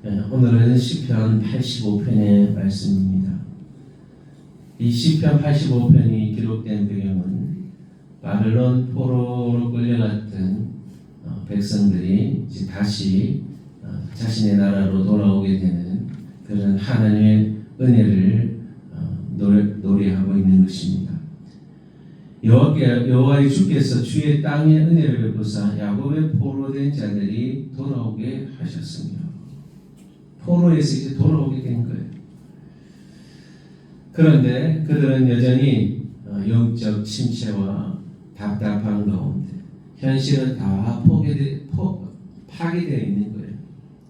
오늘은 시편 85편의 말씀입니다. 이 시편 85편이 기록된 배경은 바벨론 포로로 끌려갔던 백성들이 이제 다시 자신의 나라로 돌아오게 되는 그런 하나님의 은혜를 노래하고 있는 것입니다. 여호와의 주께서 주의 땅의 은혜를 베푸사 야곱의 포로된 자들이 돌아오게 하셨으며, 포로에서 이제 돌아오게 된 거예요. 그런데 그들은 여전히 영적 침체와 답답한 가운데 현실은 다 파괴되어 있는 거예요.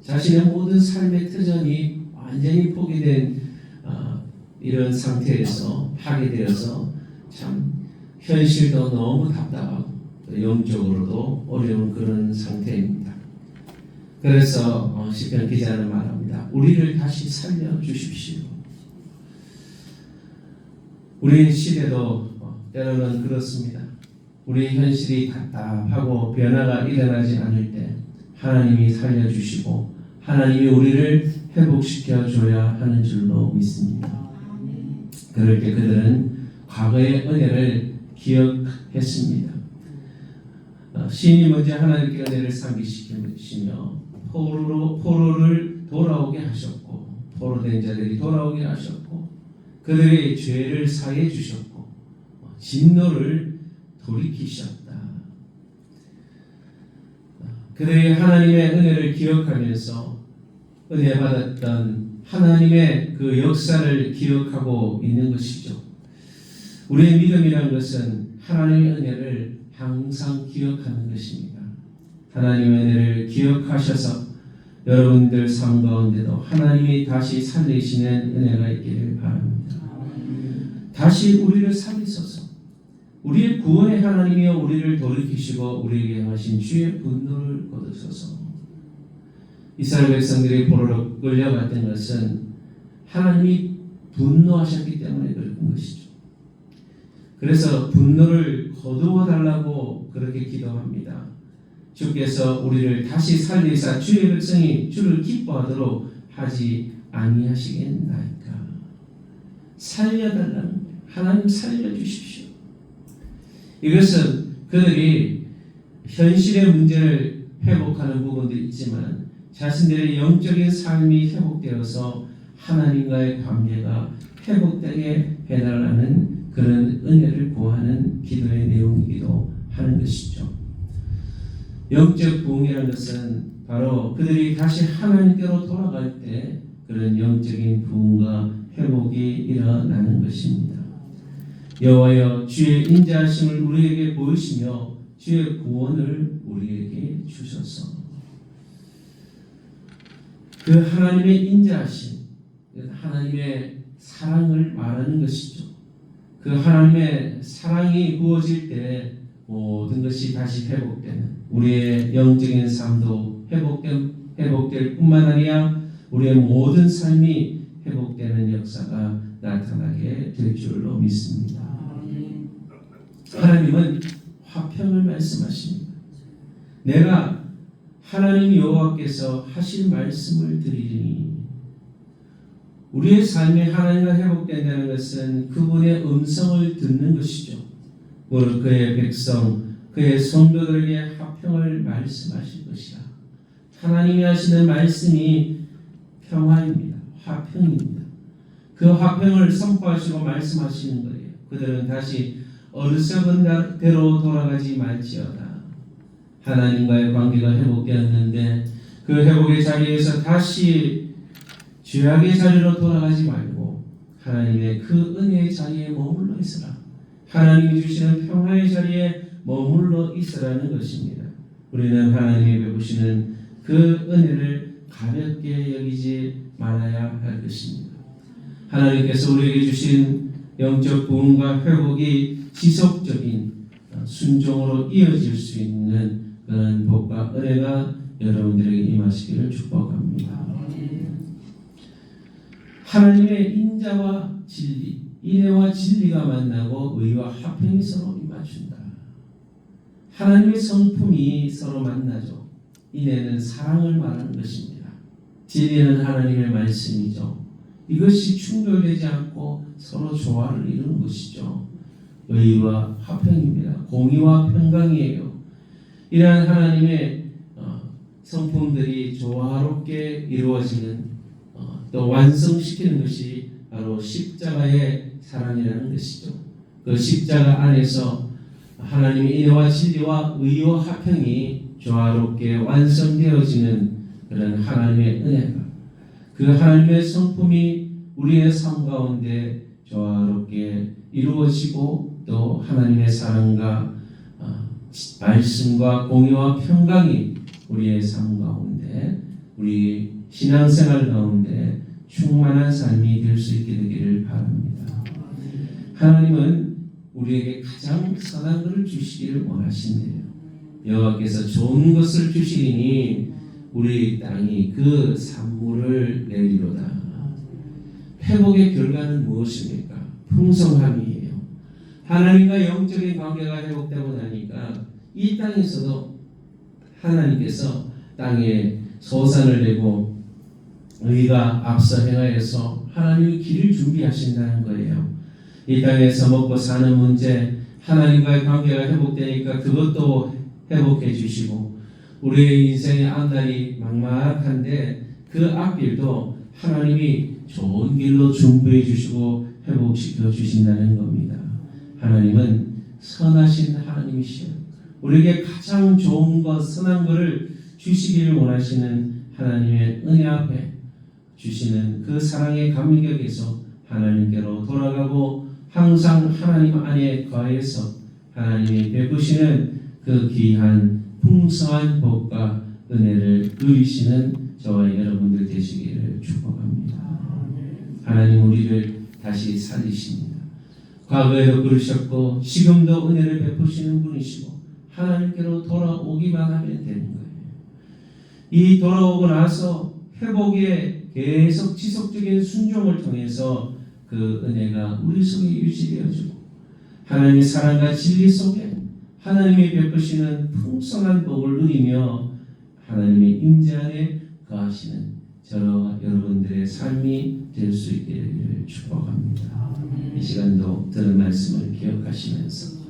자신의 모든 삶의 터전이 완전히 포기된 이런 상태에서 파괴되어서 참 현실도 너무 답답하고 영적으로도 어려운 그런 상태입니다. 그래서 시편 기자는 말합니다. 우리를 다시 살려주십시오. 우리 시대도 때로는 그렇습니다. 우리 현실이 답답하고 변화가 일어나지 않을 때 하나님이 살려주시고 하나님이 우리를 회복시켜 줘야 하는 줄로 믿습니다. 그럴 때 그들은 과거의 은혜를 기억했습니다. 시인이 먼저 하나님께 은혜를 상기시키시며 포로를 돌아오게 하셨고, 포로된 자들이 돌아오게 하셨고, 그들의 죄를 사해 주셨고, 진노를 돌이키셨다. 그들이 하나님의 은혜를 기억하면서 은혜 받았던 하나님의 그 역사를 기억하고 있는 것이죠. 우리의 믿음이라는 것은 하나님의 은혜를 항상 기억하는 것입니다. 하나님의 은혜를 기억하셔서 여러분들 삶 가운데도 하나님이 다시 살리시는 은혜가 있기를 바랍니다. 다시 우리를 살리소서. 우리의 구원의 하나님이여 우리를 돌이키시고 우리에게 하신 주의 분노를 거두소서. 이스라엘 백성들이 포로로 끌려갔던 것은 하나님이 분노하셨기 때문에 그런 것이죠. 그래서 분노를 거두어 달라고 그렇게 기도합니다. 주께서 우리를 다시 살리사 주의 백성이 주를 기뻐하도록 하지 아니하시겠나이까. 살려달라는 거예요. 하나님 살려주십시오. 이것은 그들이 현실의 문제를 회복하는 부분도 있지만 자신들의 영적인 삶이 회복되어서 하나님과의 관계가 회복되게 해달라는 그런 은혜를 구하는 기도의 내용이기도 하는 것이죠. 영적 부흥이라는 것은 바로 그들이 다시 하나님께로 돌아갈 때 그런 영적인 부흥과 회복이 일어나는 것입니다. 여호와여 주의 인자하심을 우리에게 보이시며 주의 구원을 우리에게 주소서. 그 하나님의 인자하심, 하나님의 사랑을 말하는 것이죠. 그 하나님의 사랑이 부어질 때 모든 것이 다시 회복되는 우리의 영적인 삶도 회복될 뿐만 아니라 우리의 모든 삶이 회복되는 역사가 나타나게 될 줄로 믿습니다. 하나님은 화평을 말씀하십니다. 내가 하나님 여호와께서 하신 말씀을 드리리니, 우리의 삶이 하나님과 회복된다는 것은 그분의 음성을 듣는 것이죠. 무릇 그의 백성, 그의 성도들에게 화평을 말씀하실 것이라. 하나님이 하시는 말씀이 평화입니다. 화평입니다. 그 화평을 선포하시고 말씀하시는 거예요. 그들은 다시 어리석은 대로 돌아가지 말지어다. 하나님과의 관계가 회복되었는데 그 회복의 자리에서 다시 죄악의 자리로 돌아가지 말고 하나님의 그 은혜의 자리에 머물러 있으라. 하나님이 주시는 평화의 자리에 머물러 있으라는 것입니다. 우리는 하나님이 베푸시는 그 은혜를 가볍게 여기지 말아야 할 것입니다. 하나님께서 우리에게 주신 영적 부흥과 회복이 지속적인 순종으로 이어질 수 있는 그런 복과 은혜가 여러분들에게 임하시기를 축복합니다. 하나님의 인자와 진리, 인애와 진리가 만나고 의와 화평이 서로 임하준다. 하나님의 성품이 서로 만나죠. 인애는 사랑을 말하는 것입니다. 진리는 하나님의 말씀이죠. 이것이 충돌되지 않고 서로 조화를 이루는 것이죠. 의와 화평입니다. 공의와 평강이에요. 이러한 하나님의 성품들이 조화롭게 이루어지는 또 완성시키는 것이 바로 십자가의 사랑이라는 것이죠. 그 십자가 안에서 하나님의 인애와 진리와 의와 화평이 조화롭게 완성되어지는 그런 하나님의 은혜가, 그 하나님의 성품이 우리의 삶 가운데 조화롭게 이루어지고 또 하나님의 사랑과 말씀과 공의와 평강이 우리의 삶 가운데, 우리 신앙생활 가운데 충만한 삶이 될 수 있게 되기를 바랍니다. 하나님은 우리에게 가장 선한 것을 주시기를 원하신대요. 여호와께서 좋은 것을 주시리니 우리 땅이 그 산물을 내리로다. 회복의 결과는 무엇입니까? 풍성함이에요. 하나님과 영적인 관계가 회복되고 나니까 이 땅에서도 하나님께서 땅에 소산을 내고 의가 앞서 행하여서 하나님의 길을 준비하신다는 거예요. 이 땅에서 먹고 사는 문제, 하나님과의 관계가 회복되니까 그것도 회복해 주시고, 우리의 인생의 앞날이 막막한데 그 앞길도 하나님이 좋은 길로 준비해 주시고 회복시켜 주신다는 겁니다. 하나님은 선하신 하나님이시여, 우리에게 가장 좋은 것, 선한 것을 주시기를 원하시는 하나님의 은혜 앞에 주시는 그 사랑의 감격에서 하나님께로 돌아가고 항상 하나님 안에 거해서 하나님이 베푸시는 그 귀한 풍성한 복과 은혜를 누리시는 저와 여러분들 되시기를 축복합니다. 하나님 우리를 다시 살리십니다. 과거에도 그러셨고 지금도 은혜를 베푸시는 분이시고 하나님께로 돌아오기만 하면 되는 거예요. 이 돌아오고 나서 회복의 계속 지속적인 순종을 통해서 그 은혜가 우리 속에 유지되어지고 하나님의 사랑과 진리 속에 하나님이 베푸시는 풍성한 복을 누리며 하나님의 임재 안에 거하시는 저와 여러분들의 삶이 될 수 있기를 축복합니다. 이 시간도 들은 말씀을 기억하시면서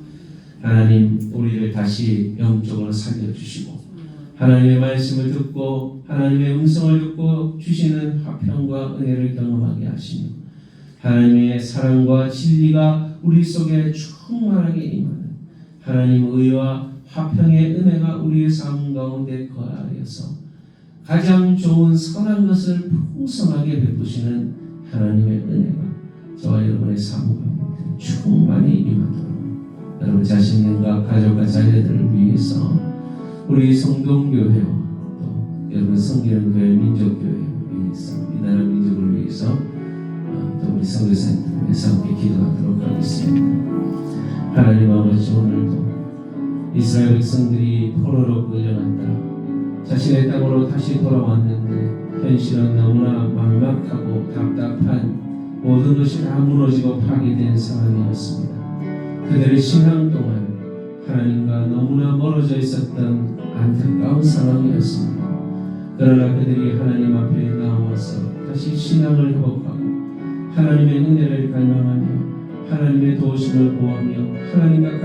하나님 우리를 다시 영적으로 살려주시고 하나님의 말씀을 듣고 하나님의 음성을 듣고 주시는 화평과 은혜를 경험하게 하시며 하나님의 사랑과 진리가 우리 속에 충만하게 임하는 하나님의 의와 화평의 은혜가 우리의 삶 가운데 거하여서 가장 좋은 선한 것을 풍성하게 베푸시는 하나님의 은혜가 저와 여러분의 삶 가운데 충만히 임하도록 여러분 자신과 가족과 자녀들을 위해서 우리 성동교회와 또 여러분 성기는 교회 민족교회 위해서 이 나라 민족을 위해서 또 우리 선교사님들을 위해서 함께 기도하도록 하겠습니다. 하나님 아버지, 오늘도 이스라엘 백성들이 포로로 끌려갔다 자신의 땅으로 다시 돌아왔는데 현실은 너무나 막막하고 답답한 모든 것이 다 무너지고 파괴된 상황이었습니다. 그들의 신앙 동안 하나님과 너무나 멀어져 있었던 안타까운 상황이었습니다. 그러나 그들이 하나님 앞에 나와서 다시 신앙을 회복하고 하나님의 은혜를 갈망하며 하나님의 도우심을 구하며 하나님과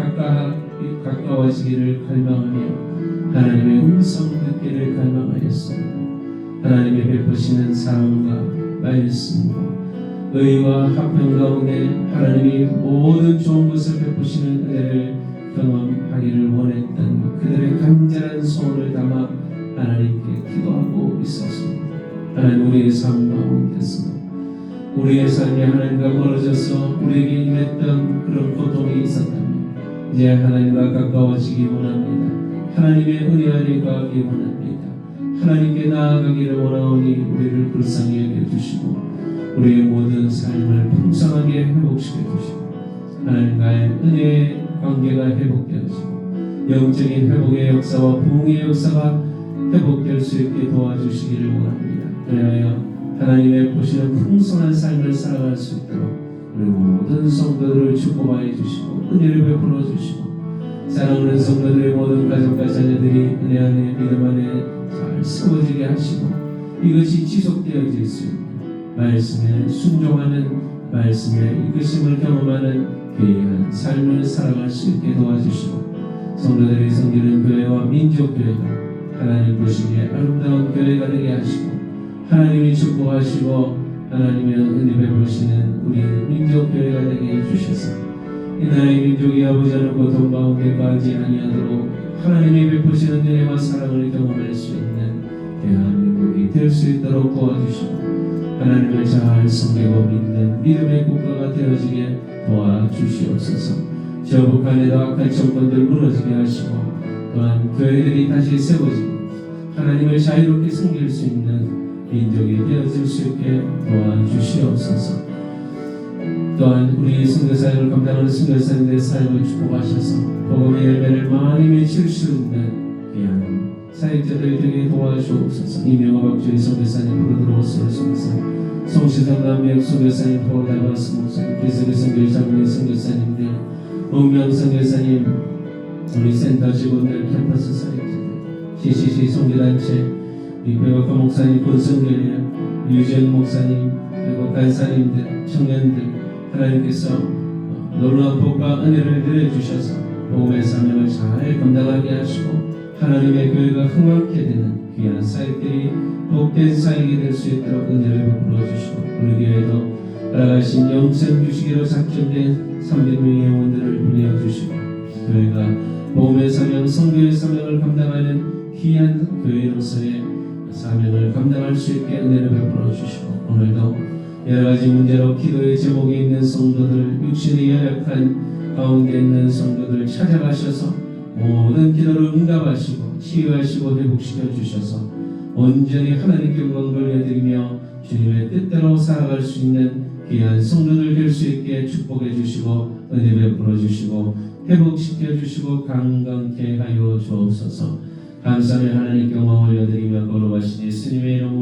가까워지기를 갈망하며 하나님의 음성 듣기를 갈망하였습니다. 하나님의 베푸시는 사랑과 말씀과 의와 화평 가운데 하나님이 모든 좋은 것을 베푸시는 은혜를 경험하기를 원했던 그들의 간절한 소원을 담아 하나님께 기도하고 있었습니다. 하나님 우리의 삶 가운데서 우리의 삶이 하나님과 멀어져서 우리에게 임했던 그런 고통이 있었다면 이제 하나님과 가까워지기 원합니다. 하나님의 은혜 안에 거하기 원합니다. 하나님께 나아가기를 원하오니 우리를 불쌍히 여겨주시고 우리의 모든 삶을 풍성하게 회복시켜 주시고 하나님과의 은혜의 관계가 회복되어지고 영적인 회복의 역사와 부흥의 역사가 회복될 수 있게 도와주시기를 원합니다. 그래야 하나님의 보시는 풍성한 삶을 살아갈 수 있도록 우리 모든 성도들을 축복하여 주시고 은혜를 베풀어 주시고 사랑하는 성도들의 모든 가족과 자녀들이 은혜 안에 믿음 안에 잘 세워지게 하시고 이것이 지속되어질 수 있는 말씀에 순종하는 말씀의 이끄심을 경험하는 귀한 삶을 살아갈 수 있게 도와주시고 성도들이 섬기는 교회와 민족교회가 하나님 보시기에 아름다운 교회가 되게 하시고 하나님이 축복하시고 하나님의 은혜 베푸시는 우리 민족교회가 되게 해주셔서 이 나라의 민족이 아버지 하나님 고통 가운데 가지 아니하도록 하나님이 베푸시는 은혜와 사랑을 경험할 수 있는 대한민국이 될 수 있도록 도와주시고 하나님을 잘 섬기고 믿는 믿음의 국가가 되어지게 도와주시옵소서. 저 북한에도 악한 정권들 무너지게 하시고 또한 교회들이 다시 세워지고 하나님을 자유롭게 섬길 수 있는 민족이 되어질 수 있게 도와주시옵소서. 또한 우리 선교사역을 감당하는 선교사님들의 삶을 축복하셔서 복음의 열매를 많이 맺힐 수 있는 귀한 사역자들 되게 도와주옵소서. 이명호 박주희 선교사님 부르들어오세요. 선교사님 송시성 남미역 선교사님 포로다바스 목사님 비스리 선교회 장로회 선교사님들 문명 선교사님 우리 센터 직원들 캠퍼스 사역자들 CCC 선교단체 배박화 목사님 본성교회 유재현 목사님 그리고 간사님들 청년들 하나님께서 놀라운 복과 은혜를 내려주셔서 복음의 사명을 잘 감당하게 하시고 하나님의 교회가 흥왕케 되는 귀한 사역들이 복된 사역이 될 수 있도록 은혜를 베풀어 주시고 우리 교회도 알아가신 영생 주시기로 작정된 300명의 영혼들을 보내어 주시고 교회가 복음의 사명, 선교의 사명을 감당하는 귀한 교회로서의 사명을 감당할 수 있게 은혜를 베풀어 주시고 오늘도 여러가지 문제로 기도의 제목에 있는 성도들 육신이 연약한 가운데 있는 성도들 찾아가셔서 모든 기도를 응답하시고 치유하시고 회복시켜 주셔서 온전히 하나님께 영광 돌려드리며 주님의 뜻대로 살아갈 수 있는 귀한 성도들 될 수 있게 축복해 주시고 은혜 베풀어 주시고 회복시켜 주시고 강건케 하여 주옵소서. 감사의 하나님께 영광 올려드리며 걸어가신 예수님의 이름으로